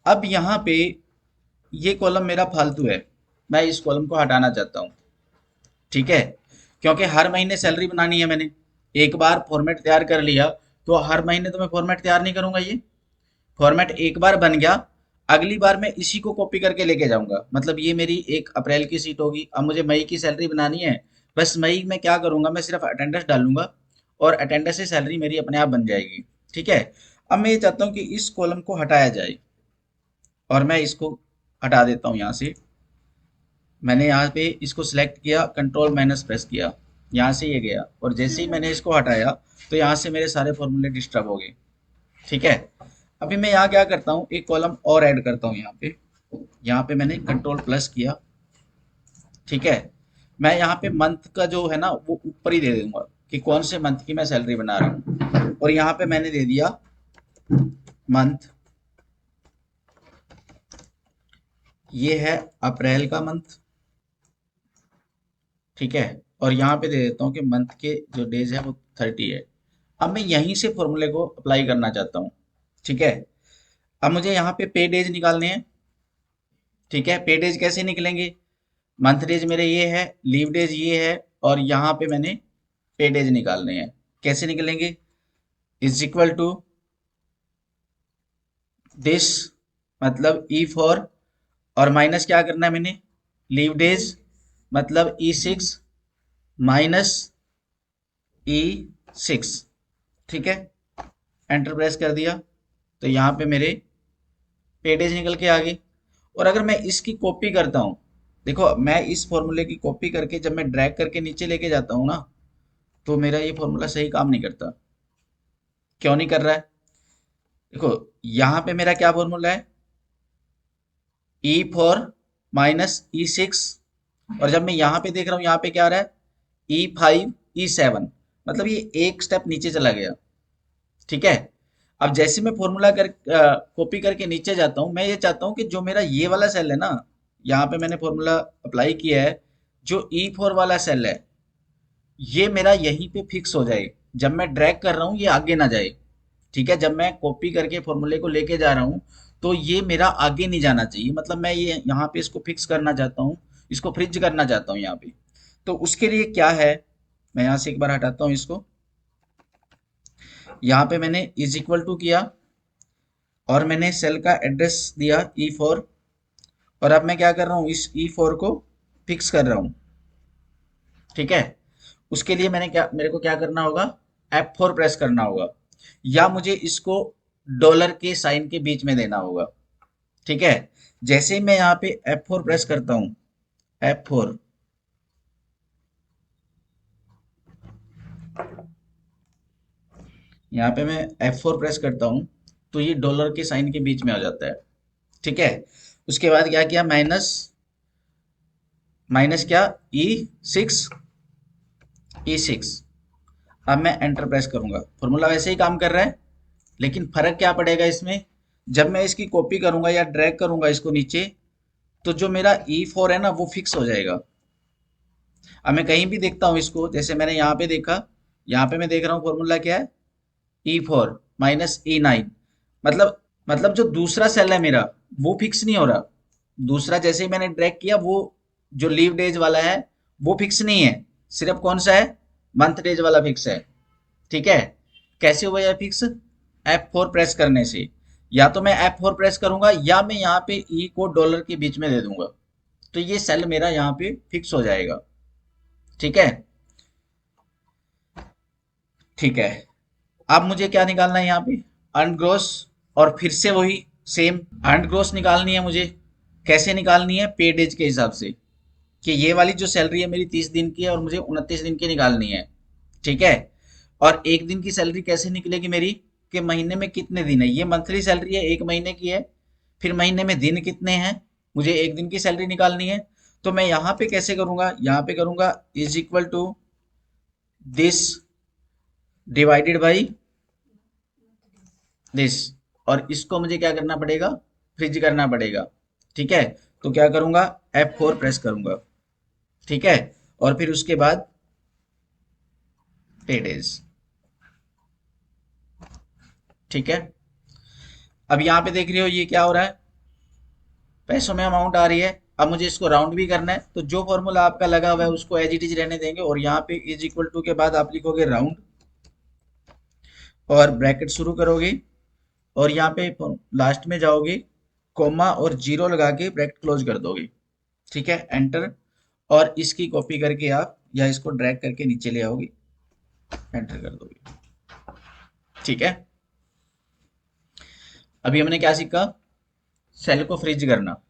अब यहाँ पे ये कॉलम मेरा फालतू है, मैं इस कॉलम को हटाना चाहता हूँ। ठीक है, क्योंकि हर महीने सैलरी बनानी है मैंने, एक बार फॉर्मेट तैयार कर लिया तो हर महीने तो मैं फॉर्मेट तैयार नहीं करूंगा। ये फॉर्मेट एक बार बन गया, अगली बार मैं इसी को कॉपी करके लेके जाऊंगा। मतलब ये मेरी 1 अप्रैल की सीट होगी, अब मुझे मई की सैलरी बनानी है। बस मई में क्या करूंगा, मैं सिर्फ अटेंडेंस डालूंगा और अटेंडेंस से सैलरी मेरी अपने आप बन जाएगी। ठीक है, अब मैं ये चाहता हूँ कि इस कॉलम को हटाया जाए, और मैं इसको हटा देता हूँ यहाँ से। मैंने यहाँ पे इसको सिलेक्ट किया, कंट्रोल माइनस प्रेस किया, यहाँ से ये गया, और जैसे ही मैंने इसको हटाया तो यहाँ से मेरे सारे फॉर्मूले डिस्टर्ब हो गए। ठीक है, अभी मैं यहाँ क्या करता हूँ, एक कॉलम और ऐड करता हूँ यहाँ पे। यहाँ पे मैंने कंट्रोल प्लस किया। ठीक है, मैं यहाँ पे मंथ का जो है ना वो ऊपर ही दे दूंगा कि कौन से मंथ की मैं सैलरी बना रहा हूँ, और यहाँ पे मैंने दे दिया मंथ, ये है अप्रैल का मंथ। ठीक है, और यहाँ पे दे देता हूँ कि मंथ के जो डेज है वो 30 है। अब मैं यहीं से फॉर्मूले को अप्लाई करना चाहता हूँ। ठीक है, अब मुझे यहाँ पे पे डेज निकालने हैं। ठीक है, पे डेज कैसे निकलेंगे, मंथ डेज मेरे ये है, लीव डेज ये है, और यहाँ पे मैंने पे डेज निकालने हैं। कैसे निकलेंगे, इज इक्वल टू दिस, मतलब ई फॉर, और माइनस क्या करना है मैंने, लीव डेज, मतलब E6 माइनस E6। ठीक है, एंटर प्रेस कर दिया तो यहाँ पे मेरे पेडेज निकल के आ गए। और अगर मैं इसकी कॉपी करता हूँ, देखो मैं इस फॉर्मूले की कॉपी करके जब मैं ड्रैग करके नीचे लेके जाता हूँ ना, तो मेरा ये फॉर्मूला सही काम नहीं करता। क्यों नहीं कर रहा है, देखो यहाँ पे मेरा क्या फॉर्मूला है, E4 माइनस E6, और जब मैं यहाँ पे देख रहा हूँ यहाँ पे क्या आ रहा है, E5 E7, मतलब ये एक स्टेप नीचे चला गया। ठीक है, अब जैसे मैं फॉर्मूला कर कॉपी करके नीचे जाता हूँ, मैं ये चाहता हूँ कि जो मेरा ये वाला सेल है ना, यहाँ पे मैंने फॉर्मूला अप्लाई किया है, जो E4 वाला सेल है ये मेरा यहीं पे फिक्स हो जाए। जब मैं ड्रैग कर रहा हूँ ये आगे ना जाए। ठीक है, जब मैं कॉपी करके फॉर्मूले को लेके जा रहा हूँ तो ये मेरा आगे नहीं जाना चाहिए। मतलब मैं ये यहाँ पे इसको फिक्स करना चाहता हूँ, इसको फ्रिज करना चाहता हूँ यहाँ पे। तो उसके लिए क्या है, मैं यहाँ से एक बार हटाता हूँ इसको। यहाँ पे मैंने इज इक्वल टू किया, और मैंने सेल का एड्रेस दिया E4, और अब मैं क्या कर रहा हूँ, इस E4 को फिक्स कर रहा हूँ। ठीक है, उसके लिए मेरे को क्या करना होगा, F4 प्रेस करना होगा, या मुझे इसको डॉलर के साइन के बीच में देना होगा। ठीक है, जैसे ही मैं यहाँ पे F4 प्रेस करता हूँ, F4, यहाँ पे मैं F4 प्रेस करता हूँ तो ये डॉलर के साइन के बीच में आ जाता है। ठीक है, उसके बाद क्या किया, माइनस, माइनस क्या, E6, E6। अब मैं एंटर प्रेस करूंगा, फॉर्मूला वैसे ही काम कर रहा है, लेकिन फर्क क्या पड़ेगा इसमें, जब मैं इसकी कॉपी करूंगा या ड्रैग करूंगा इसको नीचे, तो जो मेरा E4 है ना वो फिक्स हो जाएगा। अब मैं कहीं भी देखता हूँ इसको, जैसे मैंने यहाँ पे देखा, यहाँ पे मैं देख रहा हूँ फॉर्मूला क्या है, E4 माइनस E9, मतलब जो दूसरा सेल है मेरा वो फिक्स नहीं हो रहा। दूसरा जैसे ही मैंने ड्रैग किया, वो जो लीव डेज वाला है वो फिक्स नहीं है, सिर्फ कौन सा है, मंथ डेज वाला फिक्स है। ठीक है, कैसे हुआ यह फिक्स, F4 प्रेस करने से। या तो मैं F4 प्रेस करूंगा, या मैं यहाँ पे ई को डॉलर के बीच में दे दूंगा, तो ये सेल मेरा यहाँ पे फिक्स हो जाएगा। ठीक है, ठीक है, अब मुझे क्या निकालना है यहाँ पे, अर्न ग्रोस, और फिर से वही सेम अर्न ग्रोस निकालनी है मुझे। कैसे निकालनी है, पे डेज के हिसाब से, कि ये वाली जो सैलरी है मेरी 30 दिन की है और मुझे 29 दिन की निकालनी है। ठीक है, और एक दिन की सैलरी कैसे निकलेगी मेरी, कि महीने में कितने दिन है, ये मंथली सैलरी है, एक महीने की है, फिर महीने में दिन कितने हैं, मुझे एक दिन की सैलरी निकालनी है। तो मैं यहाँ पे कैसे करूंगा, यहाँ पे करूंगा is equal to this divided by this, और इसको मुझे क्या करना पड़ेगा, फ्रिज करना पड़ेगा। ठीक है, तो क्या करूंगा, F4 प्रेस करूंगा। ठीक है, और फिर उसके बाद पे डेज। ठीक है, अब यहाँ पे देख रहे हो ये क्या हो रहा है, पैसों में अमाउंट आ रही है। अब मुझे इसको राउंड भी करना है, तो जो फॉर्मूला आपका लगा हुआ है उसको एज इट इज रहने देंगे, और यहाँ पे इज इक्वल टू के बाद आप लिखोगे राउंड और ब्रैकेट शुरू करोगे, और यहाँ पे लास्ट में जाओगे, कोमा और जीरो लगा के ब्रैकेट क्लोज कर दोगे। ठीक है, एंटर। और इसकी कॉपी करके आप या इसको ड्रैग करके नीचे ले आओगे, एंटर कर दोगे। ठीक है, अभी हमने क्या सीखा, सेल को फ्रीज करना।